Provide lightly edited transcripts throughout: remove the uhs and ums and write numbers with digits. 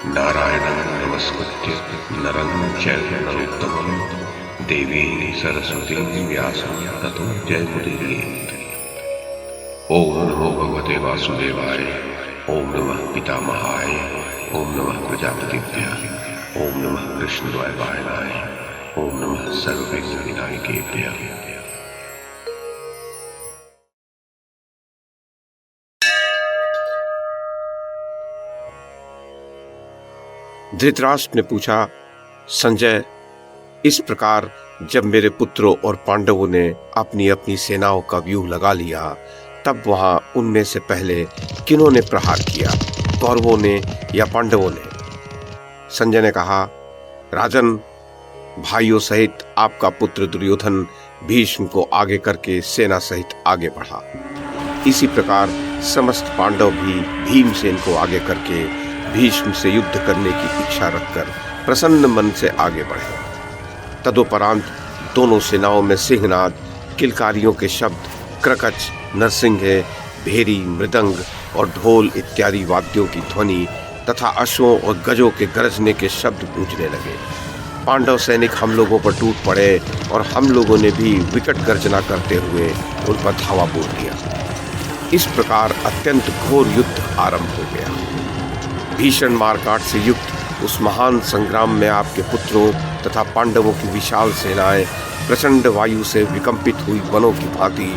नारायणं नमस्कृत्य नरं चैव नरोत्तमं देवीं सरस्वतीं व्यासं ततो जयमुदीरयेत्। ओम नमो भगवते वासुदेवाय, ओम नमः पितामहाय, ओम नमः प्रजापतिभ्यः, ओम नमः कृष्णद्वैपायनाय, ओम नमः सर्वविघ्नविनायकेभ्यः। धृतराष्ट्र ने पूछा, संजय, इस प्रकार जब मेरे पुत्रों और पांडवों ने अपनी अपनी सेनाओं का व्यूह लगा लिया, तब वहां उनमें से पहले किन्होंने प्रहार किया, कौरवों ने या पांडवों ने? संजय ने कहा, राजन, भाइयों सहित आपका पुत्र दुर्योधन भीष्म को आगे करके सेना सहित आगे बढ़ा। इसी प्रकार समस्त पांडव भी भीमसेन को आगे करके भीष्म से युद्ध करने की इच्छा रखकर प्रसन्न मन से आगे बढ़े। तदुपरांत दोनों सेनाओं में सिंहनाद, किलकारियों के शब्द, क्रकच, नरसिंगे, भेरी, मृदंग और ढोल इत्यादि वाद्यों की ध्वनि तथा अश्वों और गजों के गरजने के शब्द गूंजने लगे। पांडव सैनिक हम लोगों पर टूट पड़े और हम लोगों ने भी विकट गर्जना करते हुए उन पर धावा बोल दिया। इस प्रकार अत्यंत घोर युद्ध आरंभ हो गया। भीषण मारकाट से युक्त उस महान संग्राम में आपके पुत्रों तथा पांडवों की विशाल सेनाएं प्रचंड वायु से विकंपित हुई वनों की भांति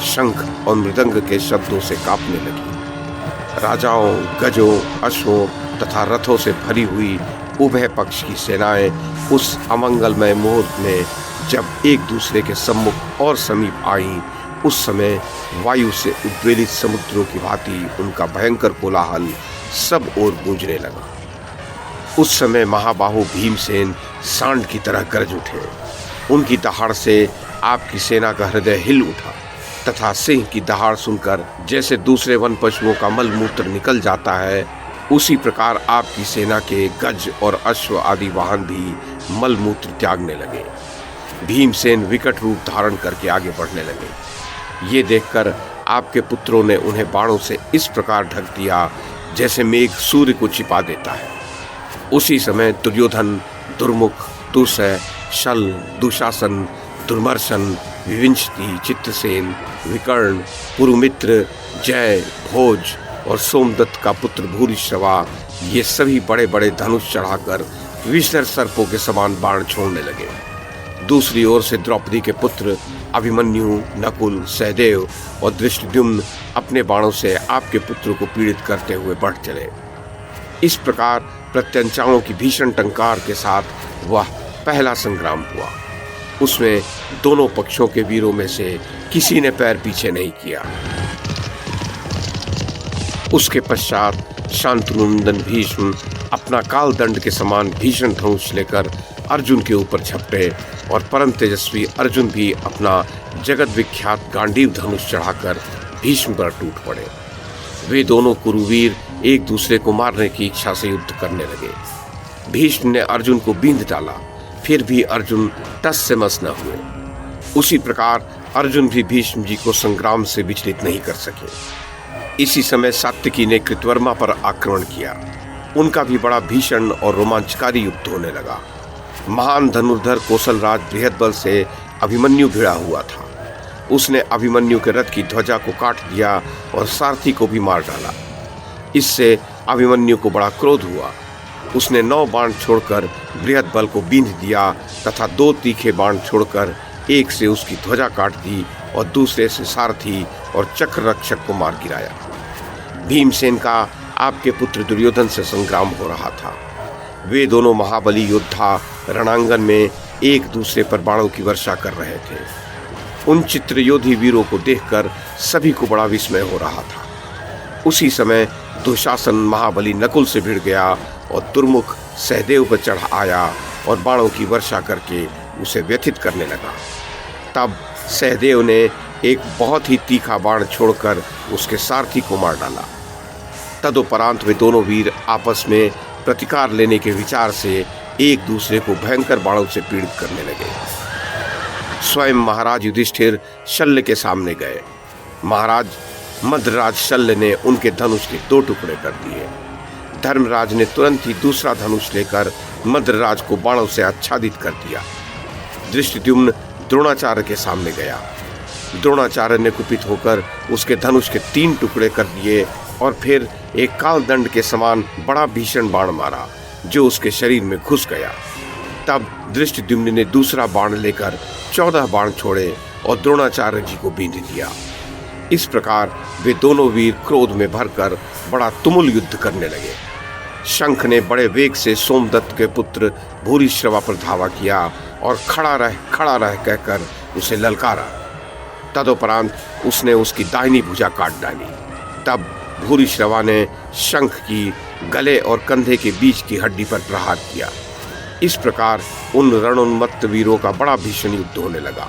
शंख और मृदंग के शब्दों से कांपने लगी। राजाओं, गजों, अश्वों तथा रथों से भरी हुई उभय पक्ष की सेनाएं उस अमंगलमय मुहूर्त में जब एक दूसरे के सम्मुख और समीप आईं, उस समय वायु से उद्वेलित समुद्रों की भांति उनका भयंकर कोलाहल सब ओर गूंजने लगा। उस समय महाबाहु भीमसेन सांड की तरह गरज उठे। उनकी दहाड़ से आपकी सेना का हृदय हिल उठा तथा सिंह की दहाड़ सुनकर जैसे दूसरे वन पशुओं का मल मूत्र निकल जाता है, उसी प्रकार आपकी सेना के गज और अश्व आदि वाहन भी मल मूत्र त्यागने लगे। भीमसेन विकट रूप धारण करके आगे बढ़ने लगे। ये देखकर आपके पुत्रों ने उन्हें बाणों से इस प्रकार ढक दिया जैसे मेघ सूर्य को छिपा देता है। उसी समय दुर्योधन, दुर्मुख, दुस्सह, शल, दुशासन, दुर्मर्शन, विविंशति, चित्रसेन, विकर्ण, पुरुमित्र, जय, भोज और सोमदत्त का पुत्र भूरिश्रवा, ये सभी बड़े बड़े धनुष चढ़ाकर विषधर सर्पों के समान बाण छोड़ने लगे। दूसरी ओर से द्रौपदी के पुत्र अभिमन्यु, नकुल, सहदेव और धृष्टद्युम्न अपने बाणों से आपके पुत्रों को पीड़ित करते हुए बढ़ चले। इस प्रकार प्रत्यंचाओं की भीषण टंकार के साथ वह पहला संग्राम हुआ। उसमें दोनों पक्षों के वीरों में से किसी ने पैर पीछे नहीं किया। उसके पश्चात शांतनुनंदन भीष्म अपना काल दंड के समान भीषण धनुष लेकर अर्जुन के ऊपर झपटे और परम तेजस्वी अर्जुन भी अपना जगत विख्यात गांडीव धनुष चढ़ाकर भीष्म पर टूट पड़े। वे दोनों कुरुवीर एक दूसरे को मारने की इच्छा से युद्ध करने लगे। भीष्म ने अर्जुन को बींध डाला, फिर भी अर्जुन टस से मस न हुए। उसी प्रकार अर्जुन भी भीष्म जी को संग्राम से विचलित नहीं कर सके। इसी समय सात्विकी ने कृतवर्मा पर आक्रमण किया। उनका भी बड़ा भीषण और रोमांचकारी युद्ध होने लगा। महान धनुर्धर कौशलराज बृहद्बल से अभिमन्यु भिड़ा हुआ था। उसने अभिमन्यु के रथ की ध्वजा को काट दिया और सारथी को भी मार डाला। इससे अभिमन्यु को बड़ा क्रोध हुआ। उसने 9 बाण छोड़कर बृहद्बल को बींध दिया तथा 2 तीखे बाण छोड़कर एक से उसकी ध्वजा काट दी और दूसरे से सारथी और चक्र रक्षक को मार गिराया। भीमसेन का आपके पुत्र दुर्योधन से संग्राम हो रहा था। वे दोनों महाबली योद्धा रणांगन में एक दूसरे पर बाणों की वर्षा कर रहे थे। उन चित्रयोधी वीरों को देखकर सभी को बड़ा विस्मय हो रहा था। उसी समय दुशासन महाबली नकुल से भिड़ गया और दुर्मुख सहदेव पर चढ़ आया और बाणों की वर्षा करके उसे व्यथित करने लगा। तब सहदेव ने एक बहुत ही तीखा बाण छोड़कर उसके सारथी को मार डाला। तदुपरांत वे दोनों वीर आपस में प्रतिकार लेने के विचार से एक दूसरे को भयंकर बाणों से पीड़ित करने लगे। स्वयं महाराज युधिष्ठिर शल्य के सामने गए। महाराज मद्रराज शल्य ने उनके धनुष के 2 टुकड़े कर दिए। धर्मराज ने तुरंत ही दूसरा धनुष लेकर मद्रराज को बाणों से आच्छादित कर दिया। धृष्टद्युम्न द्रोणाचार्य के सामने गया। द्रोणाचार्य ने कुपित होकर उसके धनुष के 3 टुकड़े कर दिए और फिर एक कालदंड के समान बड़ा भीषण बाण मारा जो उसके शरीर में घुस गया। तब धृष्टद्युम्न ने दूसरा बाण लेकर 14 बाण छोड़े और द्रोणाचार्य जी को बींध दिया। इस प्रकार वे दोनों वीर क्रोध में भरकर बड़ा तुमुल युद्ध करने लगे। शंख ने बड़े वेग से सोमदत्त के पुत्र भूरिश्रवा पर धावा किया और खड़ा रह कहकर उसे ललकारा। तदुपरांत उसने उसकी दाहिनी भुजा काट डाली। तब भूरिश्रवा ने शंख की गले और कंधे के बीच की हड्डी पर प्रहार किया। इस प्रकार उन रणोन्मत्त वीरों का बड़ा भीषण युद्ध होने लगा।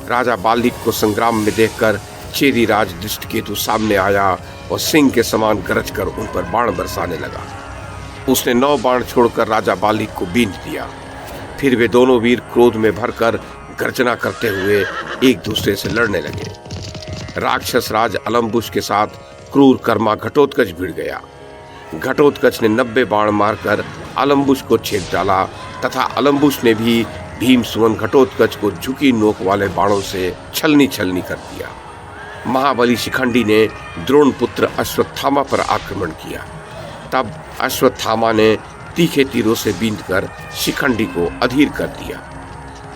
राजा बाल्लिक को संग्राम में देखकर चेदी राज दृष्टकेतु सामने आया और सिंह के समान गरज कर उन पर बाण बरसाने लगा। उसने 9 बाण छोड़कर राजा बाल्लिक को बींध दिया। फिर वे दोनों वीर क्रोध में भरकर गर्जना करते हुए एक दूसरे से लड़ने लगे। राक्षस राज अलम्बुश के साथ क्रूर कर्मा घटोत्कच भिड़ गया। घटोत्कच ने 90 बाण मारकर अलम्बुश को छेद डाला तथा अलम्बुश ने भी भीम सुवन घटोत्कच को झुकी नोक वाले बाणों से छलनी कर दिया। महाबली शिखंडी ने द्रोण पुत्र अश्वत्थामा पर आक्रमण किया। तब अश्वत्थामा ने तीखे तीरों से बींधकर शिखंडी को अधीर कर दिया।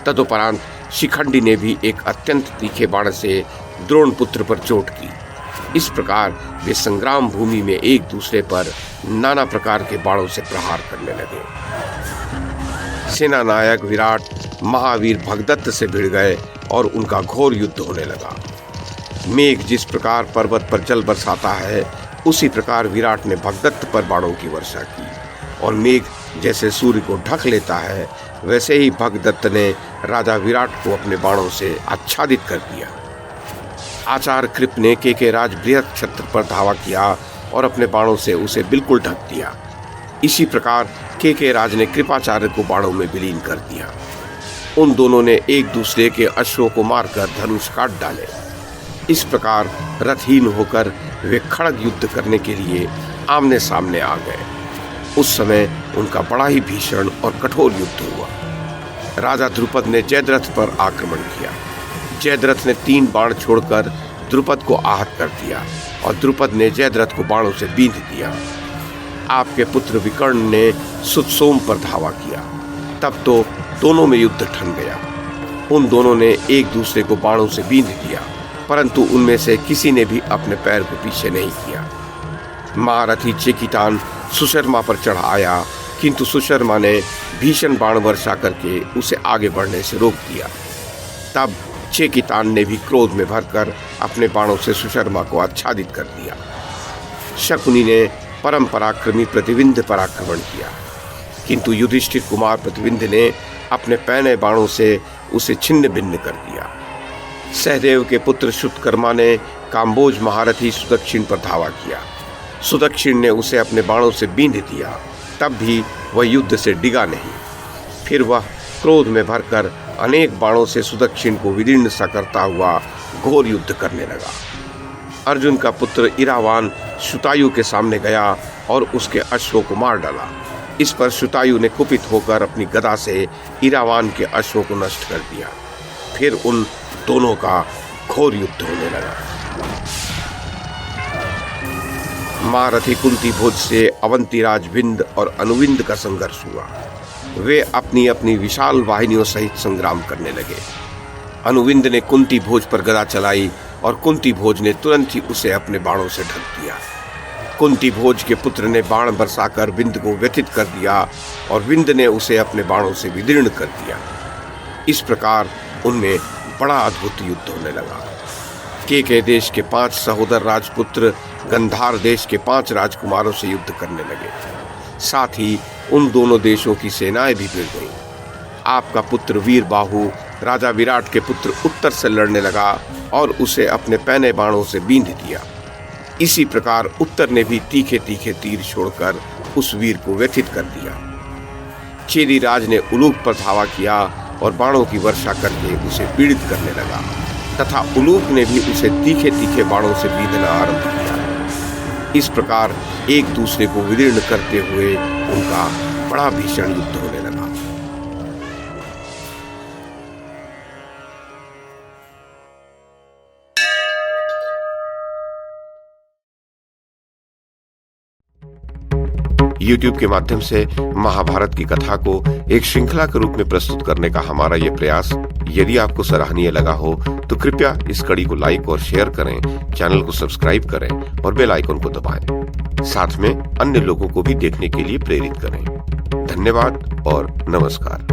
तदुपरांत शिखंडी ने भी एक अत्यंत तीखे बाण से द्रोण पुत्र पर चोट की। इस प्रकार वे संग्राम भूमि में एक दूसरे पर नाना प्रकार के बाणों से प्रहार करने लगे। सेना नायक विराट महावीर भगदत्त से भिड़ गए और उनका घोर युद्ध होने लगा। मेघ जिस प्रकार पर्वत पर जल बरसाता है उसी प्रकार विराट ने भगदत्त पर बाणों की वर्षा की और मेघ जैसे सूर्य को ढक लेता है वैसे ही भगदत्त ने राजा विराट को अपने बाणों से आच्छादित कर दिया। आचार्य कृप ने के राज बृहत क्षत्र पर धावा किया और अपने बाणों से उसे बिल्कुल ढक दिया। इसी प्रकार के राज ने कृपाचार्य को बाणों में विलीन कर दिया। उन दोनों ने एक दूसरे के अश्वों को मारकर धनुष काट डाले। इस प्रकार रथहीन होकर वे खड़ग युद्ध करने के लिए आमने सामने आ गए। उस समय उनका बड़ा ही भीषण और कठोर युद्ध हुआ। राजा द्रुपद ने जयद्रथ पर आक्रमण किया। जयद्रथ ने 3 बाण छोड़कर द्रुपद को आहत कर दिया और द्रुपद ने जयद्रथ को बाणों से बींध दिया। आपके पुत्र विकर्ण ने सुतसोम पर धावा किया। तब तो दोनों में युद्ध ठन गया। उन दोनों ने एक दूसरे को बाणों से बींध दिया, परंतु उनमें से किसी ने भी अपने पैर को पीछे नहीं किया। महारथी चेकितान सुशर्मा पर चढ़ आया, किंतु सुशर्मा ने भीषण बाण वर्षा करके उसे आगे बढ़ने से रोक दिया। तब चेकितान ने भी क्रोध में भरकर अपने बाणों से सुशर्मा को आच्छादित कर दिया। शकुनी ने परम पराक्रमी प्रतिविंध पर आक्रमण किया, किंतु युधिष्ठिर कुमार प्रतिविंध ने अपने पैने बाणों से उसे छिन्न भिन्न कर दिया। सहदेव के पुत्र शुतकर्मा ने काम्बोज महारथी सुदक्षिण पर धावा किया। सुदक्षिण ने उसे अपने बाणों से बींध दिया, तब भी वह युद्ध से डिगा नहीं। फिर वह क्रोध में भरकर अनेक बाणों से सुदक्षिण को विदीर्ण सा करता हुआ घोर युद्ध करने लगा। अर्जुन का पुत्र इरावान शुतायु के सामने गया और उसके अश्वों को मार डाला। इस पर शुतायु ने कुपित होकर अपनी गदा से इरावान के अश्वों को नष्ट कर दिया। फिर उन दोनों का घोर युद्ध होने लगा। महारथी कुंती भोज से अवंतीराज विंद और अनुविंद का संघर्ष हुआ। वे अपनी अपनी विशाल वाहिनियों सहित संग्राम करने लगे। अनुविंद ने कुंती भोज पर गदा चलाई और कुंती भोज ने तुरंत ही उसे अपने बाणों से ढक दिया। कुंती भोज के पुत्र ने बाण बरसाकर विंद को व्यथित कर दिया और विंद ने उसे अपने बाणों से विदीर्ण कर दिया। इस प्रकार उनमें बड़ा अद्भुत युद्ध होने लगा। के देश के 5 सहोदर राजपुत्र गंधार देश के 5 राजकुमारों से युद्ध करने लगे। साथ ही उन दोनों देशों की सेनाएं भी भिड़ गईं। आपका पुत्र वीर बाहु राजा विराट के पुत्र उत्तर से लड़ने लगा और उसे अपने पैने बाणों से बींध दिया। इसी प्रकार उत्तर ने भी तीखे तीखे तीर छोड़कर उस वीर को व्यथित कर दिया। चेदी राज ने उलूक पर धावा किया और बाणों की वर्षा करके उसे पीड़ित करने लगा तथा उलूक ने भी उसे तीखे तीखे बाणों से बीधना आरंभ किया। इस प्रकार एक दूसरे को विदीर्ण करते हुए उनका बड़ा भीषण युद्ध होने लगा। YouTube के माध्यम से महाभारत की कथा को एक श्रृंखला के रूप में प्रस्तुत करने का हमारा ये प्रयास यदि आपको सराहनीय लगा हो तो कृपया इस कड़ी को लाइक और शेयर करें, चैनल को सब्सक्राइब करें और बेल आइकन को दबाएं। साथ में अन्य लोगों को भी देखने के लिए प्रेरित करें। धन्यवाद और नमस्कार।